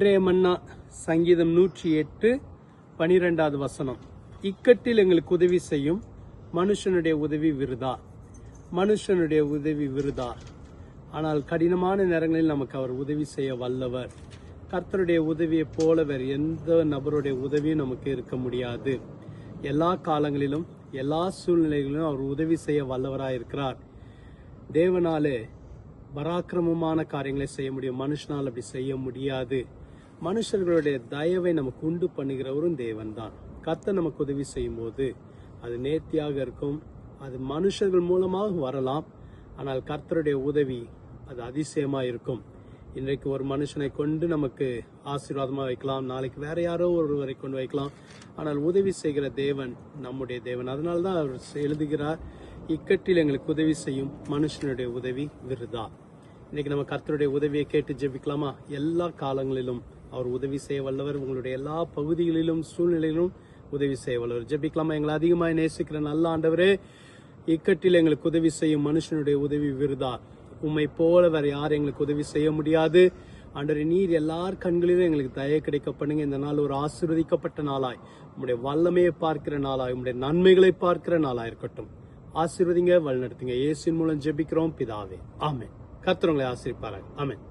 அன்றைய மன்னா சங்கீதம் 108:12 இக்கட்டில் எங்களுக்கு உதவி செய்யும் மனுஷனுடைய உதவி விருதா. மனுஷனுடைய உதவி விருதா. ஆனால் கடினமான நேரங்களில் நமக்கு அவர் உதவி செய்ய வல்லவர். கர்த்தருடைய உதவியை போல வேறு எந்த நபருடைய உதவியும் நமக்கு இருக்க முடியாது. எல்லா காலங்களிலும் எல்லா சூழ்நிலைகளிலும் அவர் உதவி செய்ய வல்லவராயிருக்கிறார். தேவனாலே பராக்கிரமமான காரியங்களை செய்ய முடியும், மனுஷனால் அப்படி செய்ய முடியாது. மனுஷர்களுடைய தயவை நமக்கு உண்டு பண்ணுகிறவரும் தேவன் தான். கர்த்தர் நமக்கு உதவி செய்யும் போது அது நேர்த்தியாக இருக்கும். அது மனுஷர்கள் மூலமாக வரலாம், ஆனால் கர்த்தருடைய உதவி அது அதிசயமா இருக்கும். இன்றைக்கு ஒரு மனுஷனை கொண்டு நமக்கு ஆசீர்வாதமா வைக்கலாம், நாளைக்கு வேற யாரோ ஒருவரை கொண்டு வைக்கலாம். ஆனால் உதவி செய்கிற தேவன் நம்முடைய தேவன். அதனால்தான் அவர் எழுதுகிறார், இக்கட்டில் எங்களுக்கு உதவி செய்யும் மனுஷனுடைய உதவி விருதா. இன்னைக்கு நம்ம கர்த்தருடைய உதவியை கேட்டு ஜெபிக்கலாமா? எல்லா காலங்களிலும் அவர் உதவி செய்ய வல்லவர். உங்களுடைய எல்லா பகுதிகளிலும் சூழ்நிலையிலும் உதவி செய்ய வல்லவர். ஜெபிக்கலாமா? எங்களை அதிகமாக நேசிக்கிற நல்ல ஆண்டவரே, இக்கட்டில் எங்களுக்கு உதவி செய்யும் மனுஷனுடைய உதவி விருதா. உம்மை போல வேற யாரும் எங்களுக்கு உதவி செய்ய முடியாது. ஆண்டவரே, நீர் எல்லார் கண்களிலும் எங்களுக்கு தயை கிடைக்க பண்ணுங்க. இந்த நாள் ஒரு ஆசீர்வதிக்கப்பட்ட நாளாய், உங்களுடைய வல்லமையை பார்க்கிற நாளாய், உங்களுடைய நன்மைகளை பார்க்கிற நாளாய் இருக்கட்டும். ஆசீர்வதிங்க, வழிநடத்துங்க. இயேசுவின் மூலம் ஜெபிக்கிறோம் பிதாவே, ஆமென். கர்த்தர் உங்களை ஆசீர்வதிப்பாராக. ஆமென்.